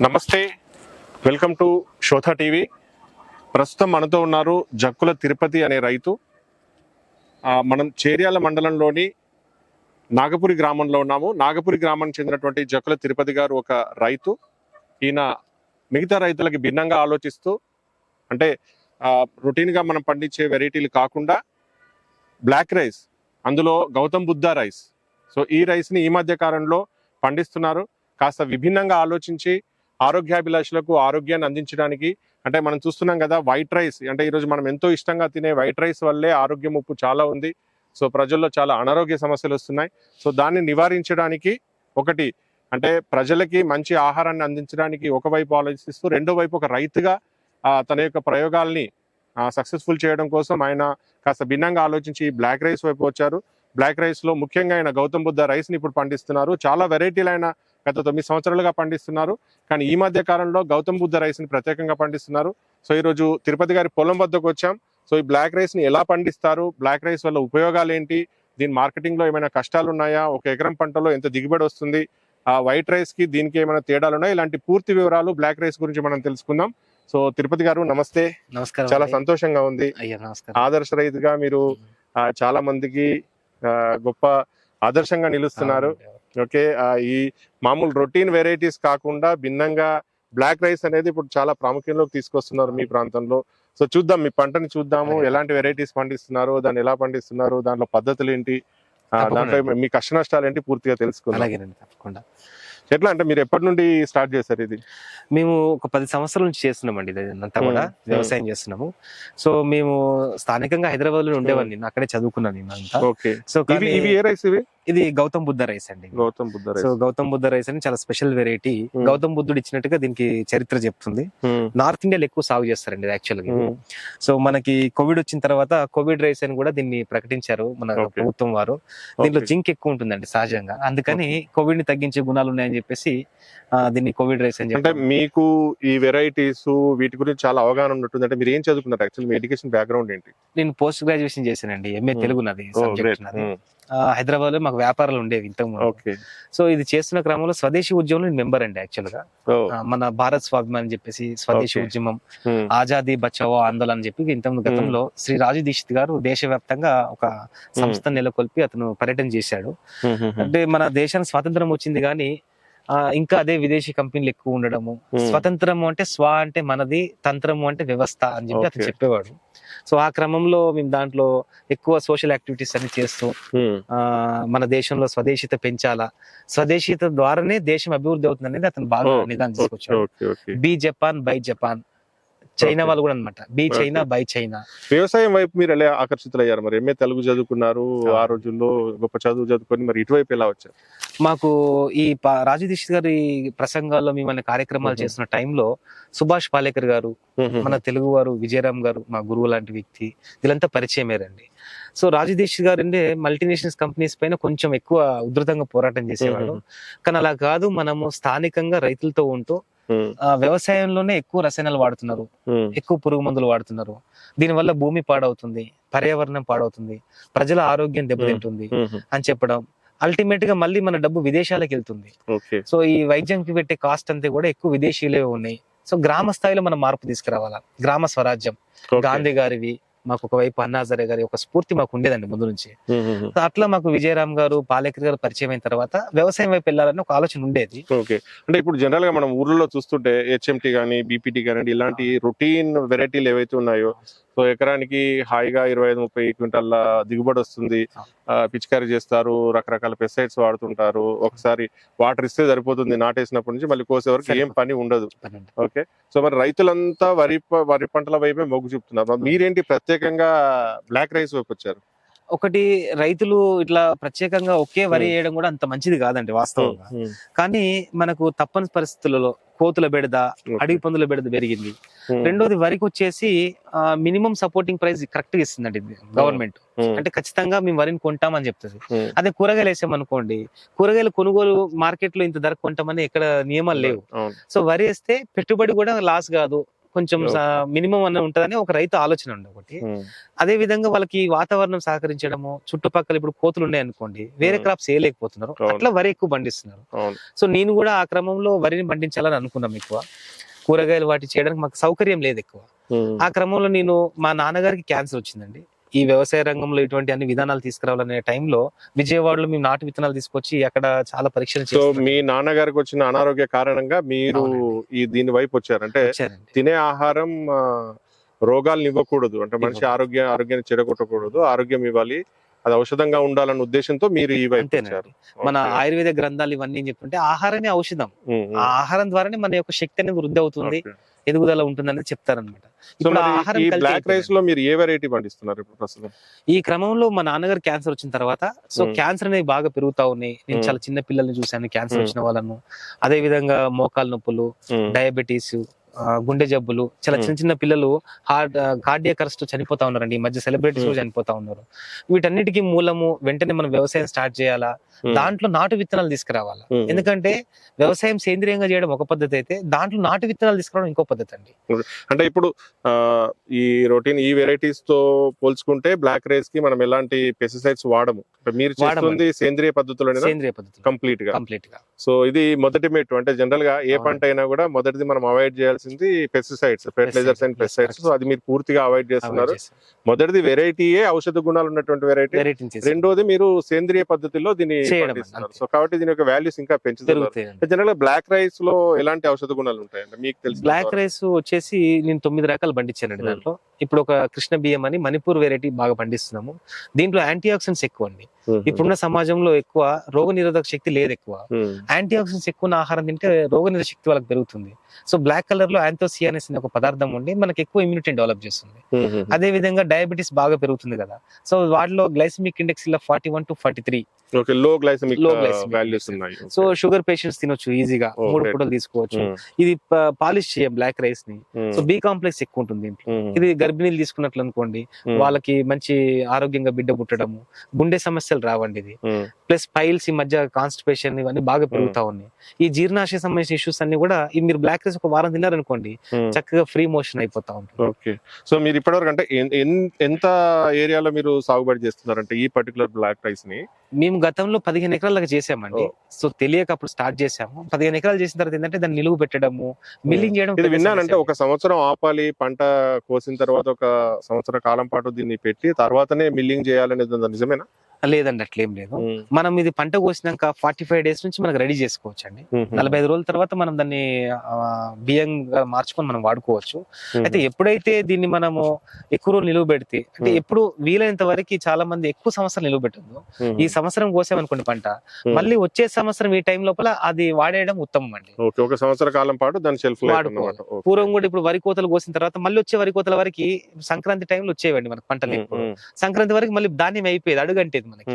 నమస్తే, welcome to శోధ TV. ప్రస్తుతం మనతో ఉన్నారు జక్కుల తిరుపతి అనే రైతు. మనం చేర్యాల మండలంలోని నాగపురి గ్రామంలో ఉన్నాము. నాగపురి గ్రామానికి చెందినటువంటి జక్కుల తిరుపతి గారు ఒక రైతు. ఈయన మిగతా రైతులకి భిన్నంగా ఆలోచిస్తూ, అంటే రొటీన్గా మనం పండించే వెరైటీలు కాకుండా బ్లాక్ రైస్, అందులో గౌతమ్ బుద్ధ రైస్, సో ఈ రైస్ని ఈ మధ్య కాలంలో పండిస్తున్నారు. కాస్త విభిన్నంగా ఆలోచించి ఆరోగ్యాభిలాషులకు ఆరోగ్యాన్ని అందించడానికి, అంటే మనం చూస్తున్నాం కదా వైట్ రైస్, అంటే ఈరోజు మనం ఎంతో ఇష్టంగా తినే వైట్ రైస్ వల్లే ఆరోగ్య ముప్పు చాలా ఉంది. సో ప్రజల్లో చాలా అనారోగ్య సమస్యలు వస్తున్నాయి. సో దాన్ని నివారించడానికి ఒకటి, అంటే ప్రజలకి మంచి ఆహారాన్ని అందించడానికి ఒకవైపు ఆలోచిస్తూ, రెండో వైపు ఒక రైతుగా తన యొక్క ప్రయోగాల్ని సక్సెస్ఫుల్ చేయడం కోసం ఆయన కాస్త భిన్నంగా ఆలోచించి బ్లాక్ రైస్ వైపు వచ్చారు. బ్లాక్ రైస్లో ముఖ్యంగా ఆయన గౌతమ్ బుద్ధ రైస్ని ఇప్పుడు పండిస్తున్నారు. చాలా వెరైటీలు ఆయన గత 9 సంవత్సరాలుగా పండిస్తున్నారు. కానీ ఈ మధ్య కాలంలో గౌతమ్ బుద్ధ రైస్ని ప్రత్యేకంగా పండిస్తున్నారు. సో ఈరోజు తిరుపతి గారి పొలం వద్దకు వచ్చాం. సో ఈ బ్లాక్ రైస్ని ఎలా పండిస్తారు, బ్లాక్ రైస్ వల్ల ఉపయోగాలు ఏంటి, దీని మార్కెటింగ్లో ఏమైనా కష్టాలు ఉన్నాయా, ఒక ఎకరం పంటలో ఎంత దిగుబడి వస్తుంది, వైట్ రైస్కి దీనికి ఏమైనా తేడాలు ఉన్నాయా, ఇలాంటి పూర్తి వివరాలు బ్లాక్ రైస్ గురించి మనం తెలుసుకుందాం. సో తిరుపతి గారు నమస్తే. నమస్కారం. చాలా సంతోషంగా ఉంది. ఆదర్శ రైతుగా మీరు చాలా మందికి గొప్ప ఆదర్శంగా నిలుస్తున్నారు. ఓకే, ఈ మామూలు రొటీన్ వెరైటీస్ కాకుండా భిన్నంగా బ్లాక్ రైస్ అనేది ఇప్పుడు చాలా ప్రాముఖ్యంలోకి తీసుకొస్తున్నారు మీ ప్రాంతంలో. సో చూద్దాం, మీ పంటని చూద్దాము, ఎలాంటి వెరైటీస్ పండిస్తున్నారు, దాన్ని ఎలా పండిస్తున్నారు, దాంట్లో పద్ధతులు ఏంటి, దాంట్లో మీ కష్ట నష్టాలు ఏంటి పూర్తిగా తెలుసుకుందాం. తప్పకుండా. ఎట్లా అంటే మీరు ఎప్పటి నుండి స్టార్ట్ చేశారు ఇది? మేము ఒక 10 సంవత్సరాల నుంచి చేస్తున్నామండి, ఇదంతా కూడా వ్యవసాయం చేస్తున్నాము. సో మేము స్థానికంగా హైదరాబాద్ లో ఉండేవాడిని, అక్కడే చదువుకున్నాను అంతా. సో ఇవి ఏ రైస్? ఇది గౌతమ్ బుద్ధ రైస్ అండి. Gautam Buddha rice. So Gautam Buddha rice అని చాలా స్పెషల్ వెరైటీ. గౌతమ్ బుద్ధుడు ఇచ్చినట్టుగా దీనికి చరిత్ర చెప్తుంది. నార్త్ ఇండియాలో ఎక్కువ సాగు చేస్తారండి యాక్చువల్ గా. సో మనకి కోవిడ్ వచ్చిన తర్వాత కోవిడ్ రైస్ అని కూడా దీన్ని ప్రకటించారు మన ప్రభుత్వం వారు. దీంట్లో జింక్ ఎక్కువ ఉంటుందండి సహజంగా, అందుకని కోవిడ్ ని తగ్గించే గుణాలు ఉన్నాయని చెప్పేసి దీన్ని కోవిడ్ రైస్ అని. అంటే మీకు ఈ వెరైటీస్ వీటి గురించి చాలా అవగాహన ఉన్నట్టుంది. అంటే మీరు ఏం చదువుకున్నారు యాక్చువల్లీ, మీ ఎడ్యుకేషన్ బ్యాక్గ్రౌండ్ ఏంటి? నేను పోస్ట్ గ్రాడ్యుయేషన్ చేశానండి, ఎంఏ తెలుగు నాది సబ్జెక్ట్ నాది. హైదరాబాద్ లో మాకు వ్యాపారాలు ఉండేవి ఇంతకు. సో ఇది చేస్తున్న క్రమంలో స్వదేశీ ఉద్యమంలో నేను మెంబర్ అండి యాక్చువల్ గా. మన భారత్ స్వాభిమాన్ అని చెప్పేసి స్వదేశీ ఉద్యమం, ఆజాదీ బచావో ఆందోళన అని చెప్పి ఇంతకుముందు గతంలో శ్రీ రాజు దీక్షిత్ గారు దేశవ్యాప్తంగా ఒక సంస్థ నెలకొల్పి అతను పర్యటన చేశాడు. అంటే మన దేశానికి స్వాతంత్రం వచ్చింది కానీ ఇంకా అదే విదేశీ కంపెనీలు ఎక్కువ ఉండడము, స్వతంత్రము అంటే స్వ అంటే మనది, తంత్రము అంటే వ్యవస్థ అని చెప్పి అతను చెప్పేవాడు. సో ఆ క్రమంలో మేము దాంట్లో ఎక్కువ సోషల్ యాక్టివిటీస్ అన్ని చేస్తూ మన దేశంలో స్వదేశీత పెంచాలా, స్వదేశీత ద్వారానే దేశం అభివృద్ధి అవుతుంది అనేది అతను బాగా నిదానం తీసుకొచ్చాడు. బీ జపాన్ బై జపాన్, చైనా వాళ్ళు కూడా అనమాట, బీ చైనా బై చైనా. వ్యవసాయం వైపు మీరు ఎలా ఆకర్షితులయ్యారు? మరి ఎంఏ తెలుగు చదువుకున్నారు, ఆ రోజుల్లో గొప్ప చదువు చదువుకొని మరి ఇటువైపు ఎలా వచ్చారు? మాకు ఈ రాజు దీక్షిత్ గారి ప్రసంగాల్లో మేము అనే కార్యక్రమాలు చేస్తున్న టైంలో సుభాష్ పాలేకర్ గారు, మన తెలుగు వారు విజయరామ్ గారు, మా గురువు లాంటి వ్యక్తి, వీళ్ళంతా పరిచయమేరండి. సో రాజు దీక్షిత్ గారు అంటే మల్టీనేషనల్స్ కంపెనీస్ పైన కొంచెం ఎక్కువ ఉధృతంగా పోరాటం చేసేవాడు. కానీ అలా కాదు, మనము స్థానికంగా రైతులతో ఉంటూ వ్యవసాయంలోనే ఎక్కువ రసాయనాలు వాడుతున్నారు, ఎక్కువ పురుగు మందులు వాడుతున్నారు, దీనివల్ల భూమి పాడవుతుంది, పర్యావరణం పాడవుతుంది, ప్రజల ఆరోగ్యం దెబ్బతింటుంది అని చెప్పడం. అల్టిమేట్ గా మళ్ళీ మన డబ్బు విదేశాలకు వెళ్తుంది. సో ఈ వైద్యంకి పెట్టే కాస్ట్ అంతా కూడా ఎక్కువ విదేశీలే ఉన్నాయి. సో గ్రామ స్థాయిలో మనం మార్పు తీసుకురావాలా, గ్రామ స్వరాజ్యం. గాంధీ గారివి, మాకు ఒకవైపు అన్నాజరే గారి ఒక స్ఫూర్తి మాకు ఉండేదండి ముందు నుంచి. అట్లా మాకు విజయరామ్ గారు, పాలేకర్ గారు పరిచయం అయిన తర్వాత వ్యవసాయం వైపు వెళ్ళాలని ఒక ఆలోచన ఉండేది. ఓకే, అంటే ఇప్పుడు జనరల్ గా మనం ఊర్లలో చూస్తుంటే హెచ్ఎంటీ గానీ, బీపీటీ గానీ, ఇలాంటి రొటీన్ వెరైటీలు ఏవైతే ఉన్నాయో, సో ఎకరానికి హాయిగా 25-30 క్వింటాల దిగుబడి వస్తుంది, పిచికారీ చేస్తారు, రకరకాల పెస్టిసైడ్స్ వాడుతుంటారు, ఒకసారి వాటర్ ఇస్తే సరిపోతుంది, నాటేసినప్పటి నుంచి మళ్ళీ కోసే వరకు ఏం పని ఉండదు. ఓకే, సో మరి రైతులంతా వరి పంటల వైపే మొగ్గు చూపుతున్నారు. మీరేంటి ప్రత్యేకంగా బ్లాక్ రైస్ వైపు వచ్చారు? ఒకటి, రైతులు ఇట్లా ప్రత్యేకంగా ఒకే వరి వేయడం కూడా అంత మంచిది కాదండి వాస్తవంగా. కానీ మనకు తప్పని పరిస్థితులలో కోతుల బెడద, అడవి పందుల బెడద పెరిగింది. రెండోది, వరికి వచ్చేసి మినిమం సపోర్టింగ్ ప్రైస్ కరెక్ట్ గా ఇస్తుందండి గవర్నమెంట్. అంటే ఖచ్చితంగా మేము వరిని కొంటామని చెప్తుంది. అదే కూరగాయలు వేసామనుకోండి, కూరగాయలు కొనుగోలు మార్కెట్ లో ఇంత ధర కొంటామని ఇక్కడ నియమాలు లేవు. సో వరి వేస్తే పెట్టుబడి కూడా లాస్ కాదు, కొంచెం మినిమం అన్న ఉంటదని ఒక రైతు ఆలోచన ఉంది ఒకటి. అదే విధంగా వాళ్ళకి వాతావరణం సహకరించడము, చుట్టుపక్కల ఇప్పుడు కోతులు ఉన్నాయి అనుకోండి, వేరే క్రాప్స్ వేయలేకపోతున్నారు, అట్లా వరి ఎక్కువ పండిస్తున్నారు. సో నేను కూడా ఆ క్రమంలో వరిని పండించాలని అనుకున్నాం. ఎక్కువ కూరగాయలు వాటి చేయడానికి మాకు సౌకర్యం లేదు ఎక్కువ. ఆ క్రమంలో నేను మా నాన్నగారికి క్యాన్సర్ వచ్చిందండి. ఈ వ్యవసాయ రంగంలో ఇటువంటి అన్ని విధానాలు తీసుకురావాలనే టైంలో విజయవాడలో మేము నాటు విత్తనాలు తీసుకొచ్చి అక్కడ చాలా పరీక్షలు సో మీ నాన్నగారికి వచ్చిన అనారోగ్య కారణంగా మీరు ఈ దీని వైపు వచ్చారంటే తినే ఆహారం రోగాలను ఇవ్వకూడదు, అంటే మనిషి ఆరోగ్యాన్ని చెడగొట్టకూడదు, ఆరోగ్యం ఇవ్వాలి, అది ఔషధంగా ఉండాలన్న ఉద్దేశంతో మీరు ఈ వైపు వచ్చారు. మన ఆయుర్వేద గ్రంథాలు ఇవన్నీ ఏం చెప్తుంటే ఆహారమే ఔషధం, ఆ ఆహారం ద్వారానే మన యొక్క శక్తి అనేది వృద్ధి అవుతుంది, ఎదుగుదల ఉంటుందని చెప్తారనమాట. బ్లాక్ రైస్ లో మీరు ఏ వెరైటీ పండిస్తున్నారు ఇప్పుడు ప్రస్తుతం? ఈ క్రమంలో మా నాన్నగారు క్యాన్సర్ వచ్చిన తర్వాత సో క్యాన్సర్ అనేవి బాగా పెరుగుతా ఉన్నాయి. నేను చాలా చిన్న పిల్లల్ని చూశాను క్యాన్సర్ వచ్చిన వాళ్ళను. అదే విధంగా మోకాలు నొప్పులు, డయాబెటీస్, గుండె జబ్బులు, చాలా చిన్న చిన్న పిల్లలు కార్డియాక్ అరెస్ట్ చనిపోతా ఉన్నారండి. ఈ మధ్య సెలబ్రిటీస్ కూడా చనిపోతా ఉన్నారు. వీటన్నిటికీ మూలము వెంటనే మనం వ్యవసాయం స్టార్ట్ చేయాలా, దాంట్లో నాటు విత్తనాలు తీసుకురావాలా. ఎందుకంటే వ్యవసాయం సేంద్రియంగా చేయడం ఒక పద్ధతి అయితే దాంట్లో నాటు విత్తనాలు తీసుకురావడం ఇంకో పద్ధతి అండి. అంటే ఇప్పుడు ఈ రొటీన్ ఈ వెరైటీస్ తో పోల్చుకుంటే బ్లాక్ రైస్ కి మనం ఎలాంటి పెస్టిసైడ్స్ వాడము, మీరు చేస్తుంది సేంద్రియ పద్ధతిలోనే కంప్లీట్ గా. సో ఇది మొదటి మెట్టు. అంటే జనరల్ గా ఏ పంట అయినా కూడా మొదటిది మనం అవాయిడ్ చేయాల్సింది pesticides, fertilisers and pesticides. So అది మీరు పూర్తిగా అవాయిడ్ చేస్తున్నారు. మొదటిది వెరైటీయే ఔషధ గుణాలు ఉన్నటువంటి వెరైటీ, రెండోది మీరు సేంద్రియ పద్ధతిలో దీన్ని పండిస్తున్నారు. సో కాబట్టి దీని యొక్క వాల్యూస్ ఇంకా పెంచుతున్నారు. జనరల్ గా బ్లాక్ రైస్ లో ఎలాంటి ఔషధ గుణాలు ఉంటాయండి మీకు తెలుసు? బ్లాక్ రైస్ వచ్చేసి నేను 9 రకాలు పండించానండి. దాంట్లో ఇప్పుడు ఒక కృష్ణ బియ్యం అని మణిపూర్ వెరైటీ బాగా పండిస్తున్నాము. దీంట్లో యాంటీ ఆక్సిడెంట్స్ ఎక్కువ అండి. ఇప్పుడున్న సమాజంలో ఎక్కువ రోగ నిరోధక శక్తి లేదు ఎక్కువ. యాంటీ ఆక్సిడెంట్స్ ఎక్కువ ఆహారం తింటే రోగ నిరోధక శక్తి వాళ్ళకి పెరుగుతుంది. సో బ్లాక్ కలర్ లో యాంథోసియానిన్ అనే ఒక పదార్థం ఉండి మనకి ఎక్కువ ఇమ్యూనిటీని డెవలప్ చేస్తుంది. అదే విధంగా డయాబెటీస్ బాగా పెరుగుతుంది కదా. సో వాటిలో గ్లైసెమిక్ ఇండెక్స్ 41 to 43 లో గ్లైసెమిక్ వాల్యూస్ ఉన్నాయి. సో షుగర్ పేషెంట్స్ తినొచ్చు ఈజీగా, 3 పూటలు తీసుకోవచ్చు. ఇది పాలిష్ చేయం బ్లాక్ రైస్ ని. సో బి కాంప్లెక్స్ ఎక్కువ ఉంటుంది దీంట్లో. ఇది గర్భిణీలు తీసుకున్నట్లు అనుకోండి, వాళ్ళకి మంచి ఆరోగ్యంగా బిడ్డ పుట్టడము, గుండె సమస్యలు రావండి ఇది. ప్లస్ పైల్స్ ఈ మధ్య కాన్స్టిపేషన్ ఇవన్నీ బాగా పెరుగుతా ఉన్నాయి. ఈ జీర్ణాశయ సంబంధించిన ఇష్యూస్ అన్ని కూడా మీరు బ్లాక్ రైస్ ఒక వారం తిన్నారనుకోండి చక్కగా ఫ్రీ మోషన్ అయిపోతా ఉంటుంది. ఓకే. సో మీరు ఇప్పటివరకు అంటే ఎంత ఏరియాలో మీరు సాగుబడి చేస్తున్నారంటే ఈ పర్టికులర్ బ్లాక్ రైస్ ని? మేము గతంలో 15 ఎకరాలకు చేసామండి. సో తెలియక అప్పుడు స్టార్ట్ చేసాము. 15 ఎకరాలు చేసిన తర్వాత ఏంటంటే దాన్ని నిలువ పెట్టడము, మిల్లింగ్ చేయడం. ఇది విన్నానంటే ఒక సంవత్సరం ఆపాలి, పంట కోసిన తర్వాత ఒక సంవత్సర కాలం పాటు దీన్ని పెట్టి తర్వాతనే మిల్లింగ్ చేయాలనేది నిజమేనా? లేదండి, అట్లేం లేదు. మనం ఇది పంట కోసినాక 45 days నుంచి మనకు రెడీ చేసుకోవచ్చు అండి. 45 రోజుల తర్వాత మనం దాన్ని బియ్యంగా మార్చుకొని మనం వాడుకోవచ్చు. అయితే ఎప్పుడైతే దీన్ని మనము ఎక్కువ రోజులు నిలువ పెడితే, అంటే ఎప్పుడు వీలైనంత వరకు చాలా మంది ఎక్కువ సంవత్సరం నిలువ పెట్టదు. ఈ సంవత్సరం కోసామనుకోండి పంట, మళ్ళీ వచ్చే సంవత్సరం ఈ టైం లోపల అది వాడేయడం ఉత్తమం అండి. ఒక సంవత్సర కాలం పాటు దాని షెల్ఫ్ వాడుకోవాలి. పూర్వం కూడా ఇప్పుడు వరి కోతలు కోసిన తర్వాత మళ్ళీ వచ్చే వరి కోతల వరకు సంక్రాంతి టైంలో వచ్చేవండి మనకు పంటలు. సంక్రాంతి వరకు మళ్ళీ ధాన్యం అయిపోయేది, అడుగంటేది మనకి.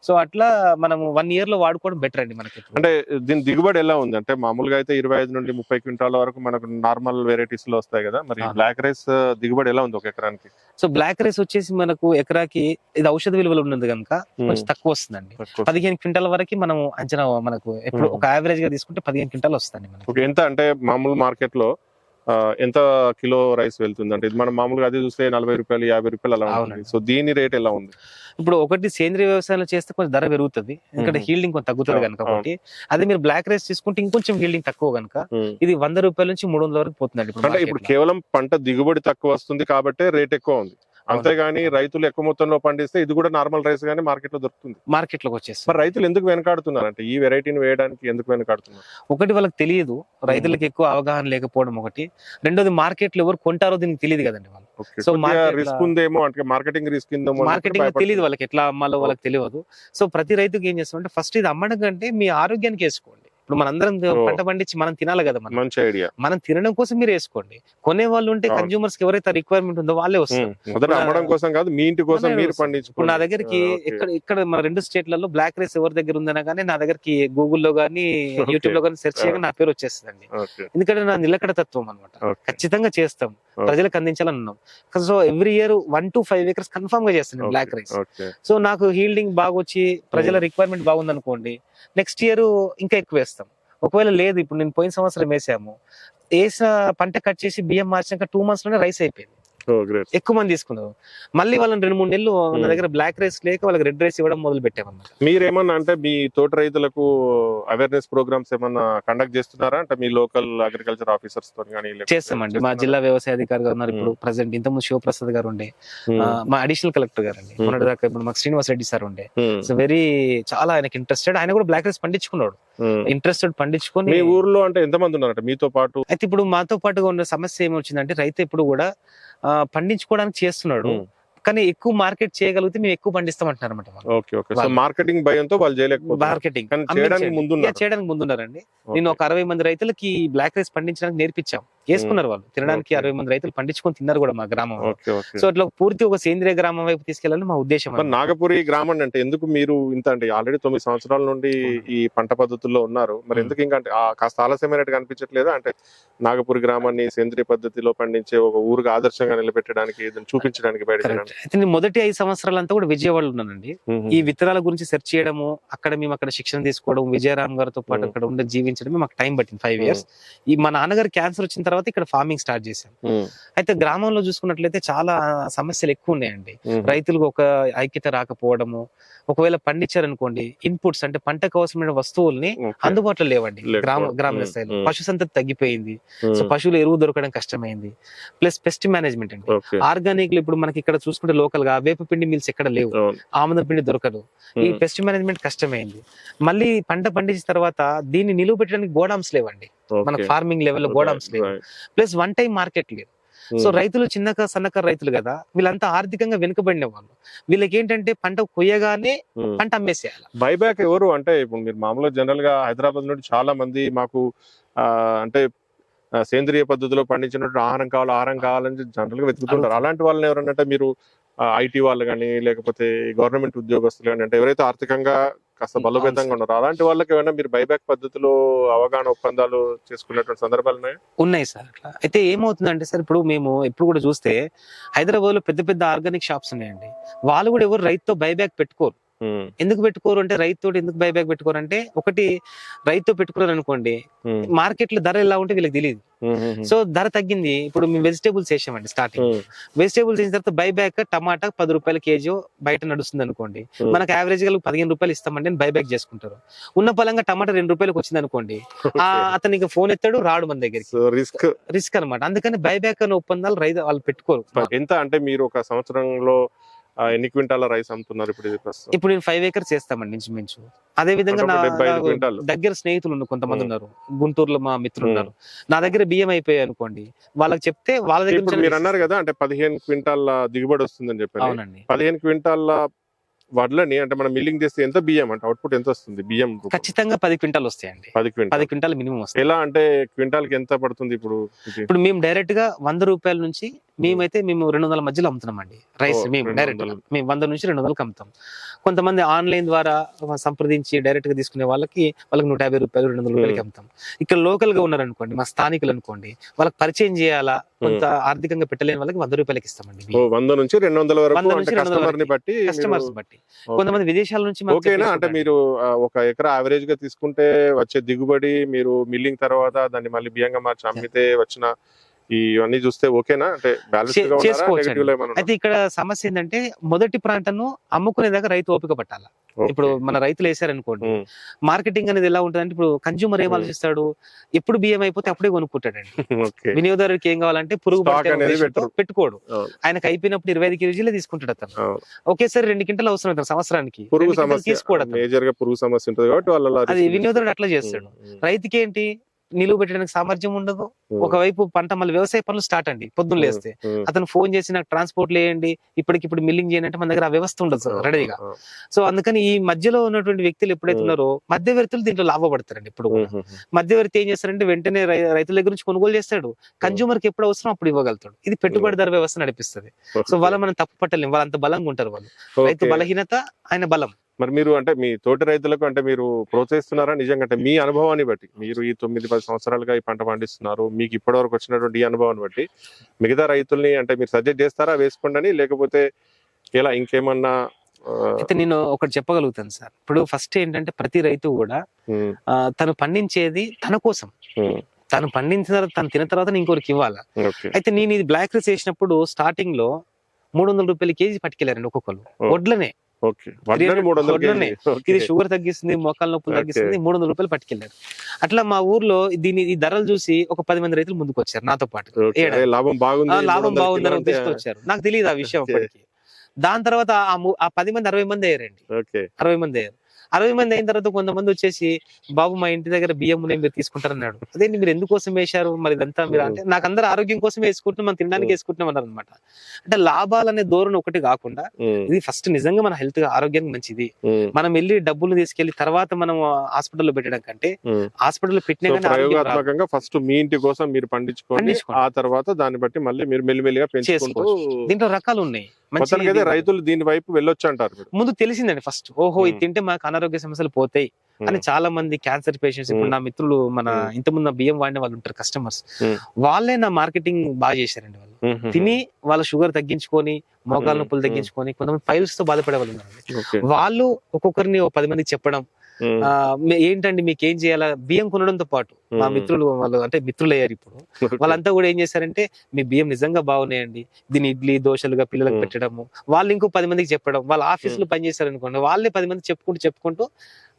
సో అట్లా మనం 1 year లో వాడుకోవడం బెటర్ అండి మనకి. అంటే దీని దిగుబడి ఎలా ఉంది? అంటే మామూలుగా అయితే 25 నుండి 30 క్వింటాల వరకు మనకు నార్మల్ వెరైటీస్ లో వస్తాయి కదా, మరి బ్లాక్ రైస్ దిగుబడి ఎలా ఉంది ఒక ఎకరానికి? సో బ్లాక్ రైస్ వచ్చేసి మనకు ఎకరాకి ఇది ఔషధ విలువలు ఉన్నది కనుక కొంచెం తక్కువ వస్తుందండి. 15 క్వింటాల వరకు మనం అంచనా, మనకు ఎప్పుడు ఒక యావరేజ్ గా తీసుకుంటే 15 క్వింటాలు వస్తుంది మనకి. ఎంత అంటే మామూలు మార్కెట్ లో ఎంత కిలో రైస్ వెళ్తుంది? అంటే ఇది మనం మామూలుగా అదే చూస్తే 40 రూపాయలు 50 రూపాయలు అలా ఉంటుంది. సో దీని రేట్ ఎలా ఉంది? ఇప్పుడు ఒకటి సేంద్రియ వ్యవసాయంలో చేస్తే కొంచెం ధర పెరుగుతుంది, ఎందుకంటే హీల్డింగ్ కొంచెం తగ్గుతుంది కనుక. కాబట్టి అదే మీరు బ్లాక్ రైస్ తీసుకుంటే ఇంకొంచెం హీల్డింగ్ తక్కువ కనుక ఇది 100 రూపాయల నుంచి 300 వరకు పోతుందండి. అంటే ఇప్పుడు కేవలం పంట దిగుబడి తక్కువ వస్తుంది కాబట్టి రేట్ ఎక్కువ ఉంది, అంతేగాని రైతులు ఎక్కువ మొత్తంలో పండిస్తే ఇది కూడా నార్మల్ రైస్ గానీ మార్కెట్ లో దొరుకుతుంది, మార్కెట్ లోకి వచ్చేస్తుంది. మరి రైతులు ఎందుకు వెనకాడుతున్నారు? అంటే ఈ వెరైటీని వేయడానికి ఎందుకు వెనకాడుతున్నారు? ఒకటి వాళ్ళకి తెలియదు, రైతులకు ఎక్కువ అవగాహన లేకపోవడం ఒకటి. రెండోది మార్కెట్ లో ఎవరు కొంటారో దీనికి తెలియదు కదండి వాళ్ళు. సో రిస్క్ ఉందేమో, అంటే మార్కెటింగ్ రిస్క్ ఉందేమో, మార్కెటింగ్ తెలియదు వాళ్ళకి, ఎట్లా అమ్మాలో వాళ్ళకి తెలియదు. సో ప్రతి రైతుకి ఏం చేస్తామంటే ఫస్ట్ ఇది అమ్మడం కంటే మీ ఆరోగ్యానికి వేసుకోండి. ఇప్పుడు మనందరం పంట పండించి మనం తినాలి కదా, మంచి ఐడియా. మనం తినడం కోసం మీరు వేసుకోండి. కొనే వాళ్ళు ఉంటే కన్జ్యూమర్స్ కి ఎవరైతే రిక్వైర్మెంట్ ఉందో వాళ్ళే వస్తారు. అమ్మడం కోసం కాదు, మీ ఇంటి కోసం మీరు పండించు. ఇప్పుడు నా దగ్గరికి ఇక్కడ మన 2 స్టేట్లలో బ్లాక్ రైస్ ఎవరి దగ్గర ఉందన్నా కానీ నా దగ్గరికి గూగుల్లో గానీ యూట్యూబ్ లో కానీ సెర్చ్ చేయగా నా పేరు వచ్చేస్తుందండి. ఎందుకంటే నా నిలకడ తత్వం అనమాట, ఖచ్చితంగా చేస్తాం, ప్రజలకు అందించాలని ఉన్నాం. So every year 1 to 5 acres confirm గా చేస్తాను బ్లాక్ రైస్. సో నాకు హీల్డింగ్ బాగా వచ్చి ప్రజల రిక్వైర్మెంట్ బాగుంది అనుకోండి, నెక్స్ట్ ఇయర్ ఇంకా ఎక్కువ వేస్తాం. ఒకవేళ లేదు, ఇప్పుడు నేను పోయిన సంవత్సరం వేసాము, వేసిన పంట కట్ చేసి బియ్యం మార్చాక 2 months లోనే రైస్ అయిపోయింది. గ్రేట్. ఎక్కువ మంది తీసుకున్నారు. మళ్ళీ వాళ్ళని 2-3 నెలలు నా దగ్గర బ్లాక్ రైస్ లేక వాళ్ళకి రెడ్ రైస్ ఇవ్వడం మొదలు పెట్టామన్నమాట. మీరేమన్నా అంటే మీ తోటి రైతులకు అవేర్నెస్ ప్రోగ్రామ్స్ ఏమన్నా కండక్ట్ చేస్తున్నారా అంటే మీ లోకల్ అగ్రికల్చర్ ఆఫీసర్స్ తో కానీ? చేస్తామండి. మా జిల్లా వ్యవసాయ అధికారి గారు ఉన్నారు ఇప్పుడు ప్రెసెంట్. ఇంతకుముందు శివప్రసాద్ గారు ఉండే, మా అడిషనల్ కలెక్టర్ గారు అండి మొన్నటి దాకా. ఇప్పుడు మాకు శ్రీనివాస్ రెడ్డి సార్ ఉండే. సో వెరీ చాలా ఆయనకి ఇంట్రెస్టెడ్. ఆయన కూడా బ్లాక్ రైస్ పండించుకున్నాడు. ఇంట్రెస్టెడ్ పండించుకొని. మీ ఊర్లో అంటే ఎంత మంది ఉన్నారంటే మీతో పాటు? అయితే ఇప్పుడు మాతో పాటుగా ఉన్న సమస్య ఏమొచ్చిందంటే రైతు ఎప్పుడు కూడా పండించుకోవడానికి చేస్తున్నాడు, కానీ ఎక్కువ మార్కెట్ చేయగలిగితే మేము ఎక్కువ పండిస్తాం అంటున్నారు అనమాట. మార్కెటింగ్ భయంతో వాళ్ళు చేయలేకపోతే మార్కెటింగ్ చేయడానికి ముందున్నారండి. నేను ఒక 60 మంది రైతులకి బ్లాక్ రైస్ పండించడానికి నేర్పించాం. వేసుకున్నారు వాళ్ళు తినడానికి. 60 మంది రైతులు పండించుకొని తిన్నారు కూడా మా గ్రామంలో. సో అట్లా పూర్తి ఒక సేంద్రియ గ్రామం వైపు తీసుకెళ్ళాలని మా ఉద్దేశం. నాగపురి గ్రామం అంటే ఎందుకు మీరు ఇంత అంటే ఆల్రెడీ 9 సంవత్సరాల నుండి ఈ పంట పద్ధతుల్లో ఉన్నారు, మరి ఎందుకు ఇంకా అంటే కాస్త ఆలస్యమైనట్టుగా అనిపించట్లేదా? అంటే నాగపురి గ్రామాన్ని సేంద్రియ పద్ధతిలో పండించే ఒక ఊరుగా ఆదర్శంగా నిలబెట్టడానికి, చూపించడానికి బయట. అయితే నేను మొదటి 5 సంవత్సరాలంతా కూడా విజయవాడలో ఉన్నానండి. ఈ విత్తనాల గురించి సెర్చ్ చేయడము, మేము అక్కడ శిక్షణ తీసుకోవడం, విజయరామ్ గారితో పాటు అక్కడ ఉండి జీవించడమే మాకు టైం పట్టింది 5 years. ఈ మా నాన్నగారు క్యాన్సర్ వచ్చిన తర్వాత ఇక్కడ ఫార్మింగ్ స్టార్ట్ చేశాం. అయితే గ్రామంలో చూసుకున్నట్లయితే చాలా సమస్యలు ఎక్కువ ఉన్నాయండి. రైతులకు ఒక ఐక్యత రాకపోవడము, ఒకవేళ పండించారనుకోండి ఇన్పుట్స్ అంటే పంటకు అవసరమైన వస్తువుల్ని అందుబాటులో లేవండి గ్రామీణ స్థాయిలో. పశు సంతతి తగ్గిపోయింది. సో పశువులు ఎరువు దొరకడం కష్టమైంది. ప్లస్ పెస్ట్ మేనేజ్మెంట్ అండి. ఆర్గానిక్ ఇప్పుడు మనకి ఇక్కడ చూసుకుంటే లోకల్ గా వేప పిండి మిల్స్ ఎక్కడ లేవు, ఆముద పిండి దొరకదు. ఈ పెస్ట్ మేనేజ్మెంట్ కష్టమైంది. మళ్ళీ పంట పండించిన తర్వాత దీన్ని నిలువ పెట్టడానికి గోడామ్స్ లేవండి. మనకు ఫార్మింగ్ లెవెల్ గోడామ్స్ లేవు. ప్లస్ వన్ టైం మార్కెట్ లేదు. సో రైతులు సన్నకారు రైతులు కదా, వీళ్ళంతా ఆర్థికంగా వెనుకబడిన వాళ్ళు. వీళ్ళకి ఏంటంటే పంట కొయ్యగానే పంట అమ్మేసేయాలి. బైబ్యాక్ ఎవరు అంటే ఇప్పుడు మీరు మామూలుగా జనరల్ గా హైదరాబాద్ నుండి చాలా మంది మాకు అంటే సేంద్రియ పద్ధతిలో పండించినట్టు ఆహారం కావాలని జనరల్ గా వెతుకుతుంటారు. అలాంటి వాళ్ళని ఎవరన్నా మీరు ఐటీ వాళ్ళు కానీ లేకపోతే గవర్నమెంట్ ఉద్యోగస్తులు కానీ అంటే ఎవరైతే ఆర్థికంగా కాస్త బలోపేతంగా ఉన్నారు అలాంటి వాళ్ళకి ఏమైనా మీరు బైబ్యాక్ పద్ధతిలో అవగాహన ఒప్పందాలు చేసుకున్నటువంటి సందర్భాలు ఉన్నాయి సార్. అట్లా అయితే ఏమవుతుందంటే సార్, ఇప్పుడు మేము ఎప్పుడు కూడా చూస్తే హైదరాబాద్ లో పెద్ద పెద్ద ఆర్గానిక్ షాప్స్ ఉన్నాయండి. వాళ్ళు కూడా ఎవరు రైతుతో బైబ్యాక్ పెట్టుకోరు. ఎందుకు పెట్టుకోరు అంటే, రైతు ఎందుకు బైబ్యాక్ పెట్టుకోరు అంటే, ఒకటి రైతు పెట్టుకున్నారు అనుకోండి, మార్కెట్ లో ధర ఎలా ఉంటే వీళ్ళకి తెలియదు. సో ధర తగ్గింది. ఇప్పుడు మేము వెజిటేబుల్స్ వేసామండి స్టార్టింగ్. వెజిటేబుల్స్ వేసిన తర్వాత బైబ్యాక్ టమాటా 10 రూపాయల కేజీ బయట నడుస్తుంది అనుకోండి, మనకు యావరేజ్ గా 15 రూపాయలు ఇస్తామండి అని బైబ్యాక్ చేసుకుంటారు. ఉన్న పలంగా టమాటా 2 రూపాయలకు వచ్చింది అనుకోండి, అతనికి ఫోన్ ఎత్తాడు రాడు మన దగ్గరికి. రిస్క్ అనమాట. అందుకని బైబ్యాక్ అనే ఒప్పందాలు రైతు వాళ్ళు పెట్టుకోరు. ఎంత అంటే మీరు ఒక సంవత్సరంలో ఎన్ని క్వింటాల రైస్ అమ్ముతున్నారు ఇప్పుడు? ఇప్పుడు నేను 5 acres చేస్తామండి ఇంచుమించు. అదే విధంగా నా దగ్గర స్నేహితులు కొంతమంది ఉన్నారు, గుంటూరులో మా మిత్రులు ఉన్నారు. నా దగ్గర బియ్యం అయిపోయాయి అనుకోండి, వాళ్ళకి చెప్తే వాళ్ళ దగ్గర మీరు అన్నారు కదా అంటే 15 క్వింటాల దిగుబడి వస్తుందని చెప్పారు. అవునండి. 15 క్వింటాల వడ్లని అంటే మనం మిల్లింగ్ చేస్తే ఎంత బియ్యం అంటే అవుట్పుట్ ఎంత వస్తుంది? బియ్యం ఖచ్చితంగా 10 క్వింటాలు వస్తాయండి. 10 క్వింటాలు మినిమం వస్తాయి. ఎలా అంటే క్వింటాల్ కి ఎంత పడుతుంది ఇప్పుడు? మేము డైరెక్ట్ గా 100 రూపాయల నుంచి మేము 200 మధ్యలో అమ్ముతున్నామండి రైస్. మేము డైరెక్ట్ గా 100 నుంచి 200కి అమ్ముతాం. కొంతమంది ఆన్లైన్ ద్వారా సంప్రదించి డైరెక్ట్ గా తీసుకునే వాళ్ళకి 150 రూపాయలు 200 రూపాయలకి అమ్ముతాం. ఇక్కడ లోకల్ గా ఉన్నారనుకోండి, మా స్థానికులు అనుకోండి, వాళ్ళకి పరిచయం చేయాలా, కొంత ఆర్థికంగా పెట్టలేని వాళ్ళకి 100 రూపాయలకి ఇస్తామండి. 100 నుంచి 200 వరకు కస్టమర్స్ బట్టి. కొంతమంది విదేశాల నుంచి. ఓకేనా? అంటే మీరు ఒక ఎకరా యావరేజ్ గా తీసుకుంటే వచ్చే దిగుబడి, మీరు మిల్లింగ్ తర్వాత దాన్ని మళ్ళీ బియ్యంగా మార్చి అమ్మితే వచ్చిన ఇవన్నీ చూస్తే ఓకేనా? అంటే చేసుకోవచ్చు. అయితే ఇక్కడ సమస్య ఏంటంటే, మొదటి ప్రాంతాన్ని అమ్ముకునేదాకా రైతు ఓపిక పట్టాల. ఇప్పుడు మన రైతులు వేసారనుకోండి, మార్కెటింగ్ అనేది ఎలా ఉంటుందంటే, ఇప్పుడు కన్జ్యూమర్ ఏం ఆలోచిస్తాడు, ఎప్పుడు బియ్యం అయిపోతే అప్పుడే కొనుక్కుంటాడండి. వినియోగదారుడికి ఏం కావాలంటే పురుగు పెట్టుకోడు. ఆయనకు అయిపోయినప్పుడు 25 కేజీలే తీసుకుంటాడు అతను. ఒకేసారి 2 క్వింటాలు అవసరం అవుతారు సంవత్సరానికి. తీసుకోవడం పురుగు సమస్య ఉంటుంది కాబట్టి అది వినియోగదారుడు అట్లా చేస్తాడు. రైతుకి ఏంటి, నిలువ పెట్టడానికి సామర్థ్యం ఉండదు. ఒకవైపు పంట మళ్ళీ వ్యవసాయ పనులు స్టార్ట్ అండి. పొద్దున్న లేస్తే అతను ఫోన్ చేసి నాకు ట్రాన్స్పోర్ట్ లేయండి, ఇప్పటికిప్పుడు మిల్లింగ్ చేయండి అంటే మన దగ్గర ఆ వ్యవస్థ ఉండదు రెడీగా. సో అందుకని ఈ మధ్యలో ఉన్నటువంటి వ్యక్తులు ఎప్పుడైతే ఉన్నారో, మధ్యవర్తులు దీంట్లో లాభపడతారండి. ఇప్పుడు మధ్యవర్తి ఏం చేస్తారంటే, వెంటనే రైతుల దగ్గర నుంచి కొనుగోలు చేస్తాడు, కన్జ్యూమర్ కి ఎప్పుడు అవసరం అప్పుడు ఇవ్వగలుగుతాడు. ఇది పెట్టుబడిదారు వ్యవస్థ నడిపిస్తుంది. సో వాళ్ళ మనం తప్పు పట్టలేం, వాళ్ళంత బలంగా ఉంటారు వాళ్ళు. రైతు బలహీనత, ఆయన బలం. మరి మీరు అంటే మీ తోటి రైతులకు అంటే మీరు ప్రోత్సహిస్తున్నారా నిజంగా? అంటే మీ అనుభవాన్ని బట్టి, మీరు ఈ 9-10 సంవత్సరాలుగా ఈ పంట పండిస్తున్నారు, మీకు ఇప్పటి వరకు వచ్చినటువంటి ఈ అనుభవాన్ని బట్టి మిగతా రైతుల్ని అంటే మీరు సజెస్ట్ చేస్తారా వేసుకోండి, లేకపోతే ఇలా ఇంకేమన్నా? అయితే నేను ఒకటి చెప్పగలుగుతాను సార్. ఇప్పుడు ఫస్ట్ ఏంటంటే, ప్రతి రైతు కూడా తను పండించేది తన కోసం, తను పండించిన తర్వాత తను తిన్న తర్వాత నేను ఇంకొకరికి ఇవ్వాలా. ఓకే. అయితే నేను ఇది బ్లాక్ రైస్ చేసినప్పుడు స్టార్టింగ్ లో 300 రూపాయలు కేజీ పట్టుకెళ్ళారండి ఒక్కొక్కరు. ఓ. వడ్లనే ఓకే. వడ్లని 300 వడ్లనే. కేజీ. ఓకే. ఇది షుగర్ తగ్గిస్తుంది, మోకాల నొప్పులు ఓకే. తగ్గిస్తుంది, 300 రూపాయలు పట్టుకెళ్లారు. అట్లా మా ఊర్లో దీని ఈ ధరలు చూసి ఒక 10 మంది రైతులు ముందుకు వచ్చారు నాతో పాటు. ఓకే. ఏడాది. లాభం బాగుంది, లాభం 300 బాగుందని కిలో అంటే, ఉద్దేశంతో వచ్చారు. నాకు తెలియదు ఆ విషయం ఓకే. అప్పటికి. దాని తర్వాత ఆ 10 మంది 60 మంది అయ్యారండి. ఓకే. 60 మంది అయ్యారు. 60 మంది అయిన తర్వాత కొంతమంది వచ్చేసి, బాబు మా ఇంటి దగ్గర బియ్యం ఉన్నాయి, మీరు తీసుకుంటారన్నాడు. అదేంటి మీరు ఎందుకోసం వేశారు మరి ఇదంతా మీరు అంటే, నాకు అందరూ ఆరోగ్యం కోసం వేసుకుంటున్నాం, మనం తినడానికి వేసుకుంటున్నాం అన్నారు అనమాట. అంటే లాభాలనే ధోరణి ఒకటి కాకుండా, ఇది ఫస్ట్ నిజంగా మన హెల్త్ ఆరోగ్యానికి మంచిది. మనం వెళ్ళి డబ్బులు తీసుకెళ్లి తర్వాత మనం హాస్పిటల్లో పెట్టడం కంటే, హాస్పిటల్లో పెట్టినా కానీ ఆరోగ్యం రాదు. ప్రయోగాత్మకంగా ఫస్ట్ మీ ఇంటి కోసం మీరు పండించుకోండి, ఆ తర్వాత దాన్ని బట్టి మళ్ళీ మీరు మెల్లిమెల్లిగా పెంచుకుంటూ. దీంట్లో రకాలు ఉన్నాయి. మొత్తానికి అయితే రైతులు దీని వైపు వెళ్ళొచ్చు అంటారు మీరు. ముందు తెలిసిందండి ఫస్ట్, ఓహో ఇది తింటే మాకు అనారోగ్య సమస్యలు పోతాయి అని. చాలా మంది క్యాన్సర్ పేషెంట్స్, ఇప్పుడు నా మిత్రులు మన ఇంతకుముందు బియ్యం వాడిన వాళ్ళు ఉంటారు కస్టమర్స్, వాళ్ళే నా మార్కెటింగ్ బాగా చేశారండి. వాళ్ళు తిని వాళ్ళ షుగర్ తగ్గించుకొని, మోకాల నొప్పులు తగ్గించుకొని, కొంతమంది ఫైల్స్ తో బాధపడే వాళ్ళు ఉన్నారు. వాళ్ళు ఒక్కొక్కరిని 10 మందికి చెప్పడం, ఏంటండి మీకు ఏం చేయాలా, బియ్యం కొనడంతో పాటు మా మిత్రులు వాళ్ళు అంటే మిత్రులు అయ్యారు ఇప్పుడు, వాళ్ళంతా కూడా ఏం చేశారంటే, మీ బియ్యం నిజంగా బాగున్నాయండి, దీని ఇడ్లీ దోశలుగా పిల్లలకు పెట్టడము, వాళ్ళు ఇంకో 10 మందికి చెప్పడం, వాళ్ళ ఆఫీసులో పనిచేశారు అనుకోండి, వాళ్ళే 10 మంది చెప్పుకుంటూ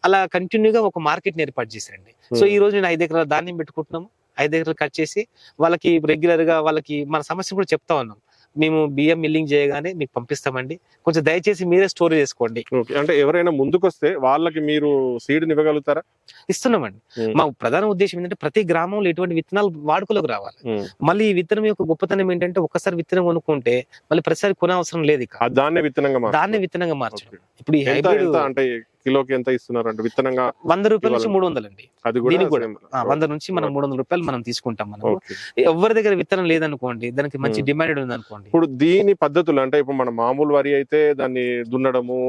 అలా కంటిన్యూగా ఒక మార్కెట్ ఏర్పాటు చేశారండి. సో ఈ రోజు నేను 5 ఎకరాల ధాన్యం పెట్టుకుంటున్నాము, 5 ఎకరాలు కట్ చేసి వాళ్ళకి రెగ్యులర్ గా వాళ్ళకి మన సమస్య కూడా చెప్తా ఉన్నాం. మేము బియ్యం మిల్లింగ్ చేయగానే మీకు పంపిస్తామండి, కొంచెం దయచేసి మీరే స్టోర్ చేసుకోండి. అంటే ఎవరైనా ముందుకొస్తే వాళ్ళకి మీరు సీడ్ ఇవ్వగలుగుతారా? ఇస్తున్నామండి. మా ప్రధాన ఉద్దేశం ఏంటంటే, ప్రతి గ్రామంలో ఇటువంటి విత్తనాలు వాడుకలోకి రావాలి. మళ్ళీ ఈ విత్తనం యొక్క గొప్పతనం ఏంటంటే, ఒక్కసారి విత్తనం కొనుక్కుంటే మళ్ళీ ప్రతిసారి కొనే అవసరం లేదు. దాన్నే విత్తనంగా మార్చడం. ఇప్పుడు ఈ హైబ్రిడ్ అంటే కిలోకి ఎంత ఇస్తున్నారు అంటే విత్తనంగా? 100 రూపాయల నుంచి 300 అండి. అది దీనికి కూడా 100 నుంచి మనం 300 రూపాయలు మనం తీసుకుంటాం. మనం ఎవరి దగ్గర విత్తనం లేదనుకోండి, దానికి మంచి డిమాండ్ ఉంది అనుకోండి. ఇప్పుడు దీని పద్ధతులు అంటే, ఇప్పుడు మన మామూలు వరి అయితే దాన్ని దున్నడము,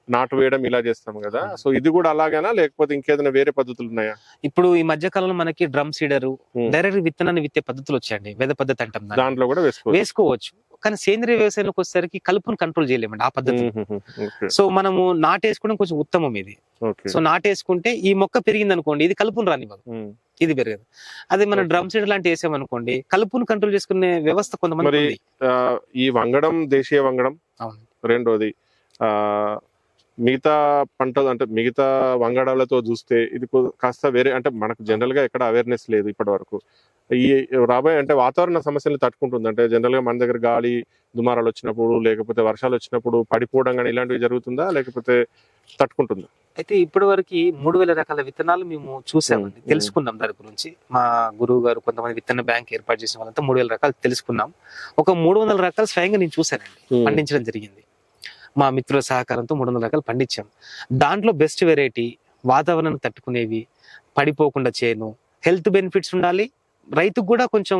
నాటు వేయడం ఇలా చేస్తాం కదా, సో ఇది కూడా అలాగేనా లేకపోతే ఇంకేదైనా వేరే పద్ధతులు ఉన్నాయా? ఇప్పుడు ఈ మధ్య కాలంలో మనకి డ్రమ్ సీడర్, డైరెక్ట్ విత్తనాన్ని విత్తే పద్ధతులు వచ్చాయండి. వెద పద్ధతి అంటాం, దాంట్లో కూడా వేసుకోవచ్చు. కానీ సేంద్రియ వ్యవసాయంలోకి వచ్చేసరికి కలుపును కంట్రోల్ చేయలేమండి ఆ పద్ధతి. సో మనము నాటేసుకోవడం కొంచెం ఉత్తమం ఇది. సో నాటేసుకుంటే ఈ మొక్క పెరిగింది అనుకోండి, ఇది కలుపును రానివ్వదు, ఇది పెరగదు. అదే మనం డ్రమ్ సీడ్ లాంటి వేసామనుకోండి, కలుపును కంట్రోల్ చేసుకునే వ్యవస్థ కొంతమంది. ఈ వంగడం దేశీయ వంగడం, రెండోది మిగతా పంటలు అంటే మిగతా వంగడాలతో చూస్తే ఇది కాస్త వేరే. అంటే మనకు జనరల్ గా ఎక్కడ అవేర్నెస్ లేదు ఇప్పటి వరకు. ఈ రాబోయే అంటే వాతావరణ సమస్యలు తట్టుకుంటుంది అంటే, జనరల్ గా మన దగ్గర గాలి దుమారాలు వచ్చినప్పుడు లేకపోతే వర్షాలు వచ్చినప్పుడు పడిపోవడం కానీ ఇలాంటివి జరుగుతుందా, లేకపోతే తట్టుకుంటుందా? అయితే ఇప్పటి వరకు 3000 రకాల విత్తనాలు మేము చూసామండి, తెలుసుకున్నాం దాని గురించి. మా గురువు గారు కొంతమంది విత్తన బ్యాంక్ ఏర్పాటు చేసిన వాళ్ళంతా 3000 రకాలు తెలుసుకున్నాం. ఒక 300 రకాలు స్వయంగా నేను చూసానండి, పండించడం జరిగింది. మా మిత్రుల సహకారంతో 300 రకాలు పండించాం. దాంట్లో బెస్ట్ వెరైటీ, వాతావరణం తట్టుకునేవి, పడిపోకుండా చేను, హెల్త్ బెనిఫిట్స్ ఉండాలి, రైతుకు కూడా కొంచెం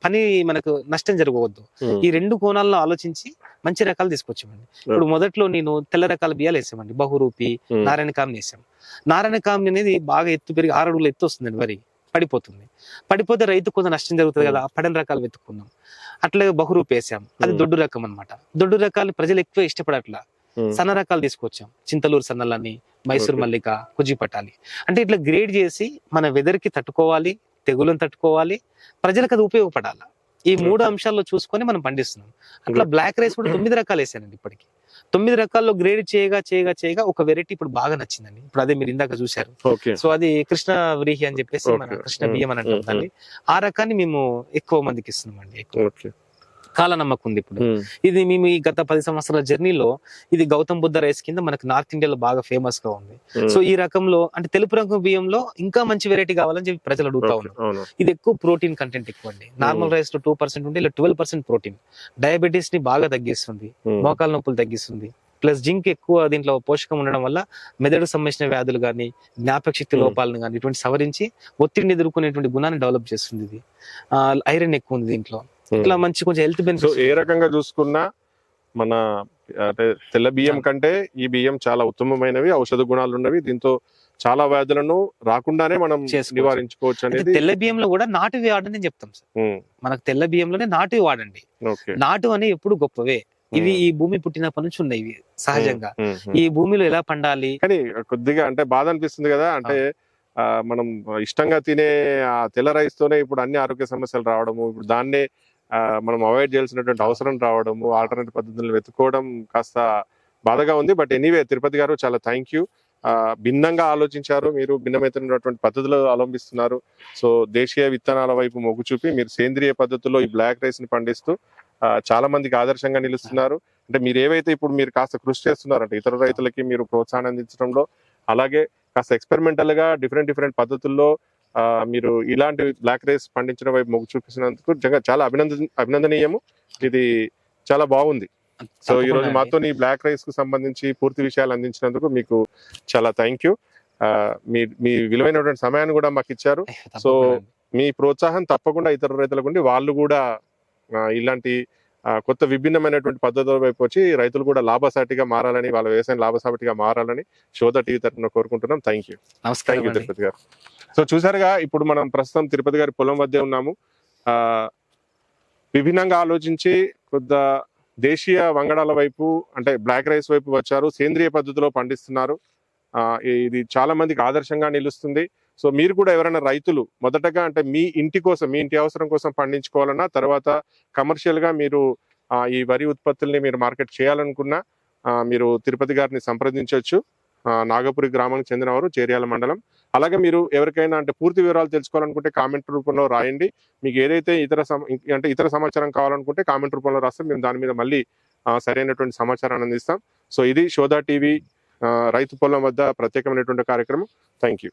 పని మనకు నష్టం జరగవద్దు. ఈ 2 కోణాలను ఆలోచించి మంచి రకాలు తీసుకొచ్చామండి. ఇప్పుడు మొదట్లో నేను తెల్ల రకాల బియ్యాలు వేసామండి, బహురూపి, నారాయణ కామ్ని వేసాం. నారాయణ కామ్ని అనేది బాగా ఎత్తు పెరిగి 6 అడుగులు ఎత్తు వస్తుందండి, వరి పడిపోతే రైతు కొంత నష్టం జరుగుతుంది కదా, పడని రకాలు వెతుక్కున్నాం. అట్లాగే బహురూపి వేసాం, అది దొడ్డు రకం అనమాట. దొడ్డు రకాలు ప్రజలు ఎక్కువ ఇష్టపడట్లా, సన్న రకాలు తీసుకొచ్చాం, చింతలూరు సన్నలని, మైసూర్ మల్లిక, కుజి పటాలి. అంటే ఇట్లా గ్రేడ్ చేసి మన వెదర్ కి తట్టుకోవాలి, తెగులను తట్టుకోవాలి, ప్రజలకు అది ఉపయోగపడాలి. ఈ 3 అంశాల్లో చూసుకొని మనం పండిస్తున్నాం. అట్లా బ్లాక్ రైస్ కూడా 9 రకాలు వేసానండి. ఇప్పటికి 9 రకాల్లో గ్రేడ్ చేయగా ఒక వెరైటీ ఇప్పుడు బాగా నచ్చిందండి. ఇప్పుడు అదే మీరు ఇందాక చూసారు. సో అది కృష్ణ వ్రీహి అని చెప్పేసి, మన కృష్ణ బియ్యం అని అంటాం. ఆ రకాన్ని మేము ఎక్కువ మందికి ఇస్తున్నాం అండి. ఎక్కువ కాలనమ్మకం ఉంది ఇప్పుడు. ఇది మేము ఈ గత 10 సంవత్సరాల జర్నీలో ఇది గౌతమ్ బుద్ధ రైస్ కింద మనకు నార్త్ ఇండియాలో బాగా ఫేమస్ గా ఉంది. సో ఈ రకంలో అంటే తెలుపు రంగు బియ్యంలో ఇంకా మంచి వెరైటీ కావాలని చెప్పి ప్రజలు అడుగుతా ఉన్నారు. ఇది ఎక్కువ ప్రోటీన్ కంటెంట్ ఎక్కువ అండి. నార్మల్ రైస్ లో 2% ఉంటే ఇలా 12% ప్రోటీన్, డయాబెటీస్ ని బాగా తగ్గిస్తుంది, మోకాల నొప్పులు తగ్గిస్తుంది, ప్లస్ జింక్ ఎక్కువ దీంట్లో పోషకం ఉండడం వల్ల మెదడు సంబంధించిన వ్యాధులు కానీ, జ్ఞాపక శక్తి లోపాలను కానీ ఇటువంటి సవరించి ఒత్తిడిని ఎదుర్కొనేటువంటి గుణాన్ని డెవలప్ చేస్తుంది. ఇది ఐరన్ ఎక్కువ ఉంది దీంట్లో. ఇట్లా మంచి కొంచెం హెల్త్ బెనిఫిట్స్. ఏ రకంగా చూసుకున్నా మన అంటే తెల్ల బియ్యం కంటే ఈ బియ్యం చాలా ఉత్తమమైనవి, ఔషధ గుణాలు ఉన్నవి. దీంతో చాలా వ్యాధులను రాకుండానే మనం నివారించుకోవచ్చు అనేది. తెల్ల బియ్యంలో కూడా నాటువి వాడని చెప్తాం సార్. మనకు తెల్ల బియ్యంలోనే నాటువి వాడండి. నాటు అని ఎప్పుడు గొప్పవే. ఇవి ఈ భూమి పుట్టినప్పటి నుంచి ఉన్నాయి, ఇవి సహజంగా ఈ భూమిలో ఎలా పండాలి. కానీ కొద్దిగా అంటే బాధ అనిపిస్తుంది కదా, అంటే మనం ఇష్టంగా తినే ఆ తెల్ల రైస్ తోనే ఇప్పుడు అన్ని ఆరోగ్య సమస్యలు రావడము, ఇప్పుడు దాన్నే మనం అవాయిడ్ చేయాల్సినటువంటి అవసరం రావడము, ఆల్టర్నేటివ్ పద్ధతులను వెతుక్కోవడం కాస్త బాధగా ఉంది. బట్ ఎనీవే తిరుపతి గారు చాలా థ్యాంక్ యూ. భిన్నంగా ఆలోచించారు, మీరు భిన్నమైనటువంటి పద్ధతులు అవలంబిస్తున్నారు. సో దేశీయ విత్తనాల వైపు మొగ్గు చూపి మీరు సేంద్రియ పద్ధతుల్లో ఈ బ్లాక్ రైస్ ని పండిస్తూ చాలా మందికి ఆదర్శంగా నిలుస్తున్నారు. అంటే మీరు ఏవైతే ఇప్పుడు మీరు కాస్త కృషి చేస్తున్నారంటే ఇతర రైతులకి మీరు ప్రోత్సాహం అందించడంలో, అలాగే కాస్త ఎక్స్పెరిమెంటల్ గా డిఫరెంట్ పద్ధతుల్లో మీరు ఇలాంటి బ్లాక్ రైస్ పండించడం వైపు మొగ్గు చూపిస్తున్నందుకు చాలా అభినందనీయము. ఇది చాలా బాగుంది. సో ఈ రోజు మాతో ఈ బ్లాక్ రైస్ కు సంబంధించి పూర్తి విషయాలు అందించినందుకు మీకు చాలా థ్యాంక్ యూ. మీ విలువైనటువంటి సమయాన్ని కూడా మాకు ఇచ్చారు. సో మీ ప్రోత్సాహం తప్పకుండా ఇతర రైతులకు ఉండి వాళ్ళు కూడా ఇలాంటి కొత్త విభిన్నమైనటువంటి పద్ధతుల వైపు వచ్చి రైతులు కూడా లాభసాటిగా మారాలని, వాళ్ళ వ్యవసాయం లాభసాటిగా మారాలని శోధ టీవీ తరఫున కోరుకుంటున్నాం. Thank you. Thank you Tirupati గారు. సో చూసారుగా, ఇప్పుడు మనం ప్రస్తుతం తిరుపతి గారి పొలం వద్దే ఉన్నాము. విభిన్నంగా ఆలోచించి కొద్ద దేశీయ వంగడాల వైపు అంటే బ్లాక్ రైస్ వైపు వచ్చారు, సేంద్రియ పద్ధతిలో పండిస్తున్నారు. ఇది చాలా మందికి ఆదర్శంగా నిలుస్తుంది. సో మీరు కూడా ఎవరైనా రైతులు మొదటగా అంటే మీ ఇంటి కోసం, మీ ఇంటి అవసరం కోసం పండించుకోవాలన్నా, తర్వాత కమర్షియల్ గా మీరు ఈ వరి ఉత్పత్తుల్ని మీరు మార్కెట్ చేయాలనుకున్నా మీరు తిరుపతి గారిని సంప్రదించవచ్చు. నాగపురి గ్రామానికి చెందినవారు, చేర్యాల మండలం. అలాగే మీరు ఎవరికైనా అంటే పూర్తి వివరాలు తెలుసుకోవాలనుకుంటే కామెంట్ రూపంలో రాయండి. మీకు ఏదైతే ఇతర సమాచారం కావాలనుకుంటే కామెంట్ రూపంలో రాస్తే మేము దాని మీద మళ్ళీ సరైనటువంటి సమాచారాన్ని అందిస్తాం. సో ఇది శోధ టీవీ రైతు పొలం వద్ద ప్రత్యేకమైనటువంటి కార్యక్రమం. Thank you.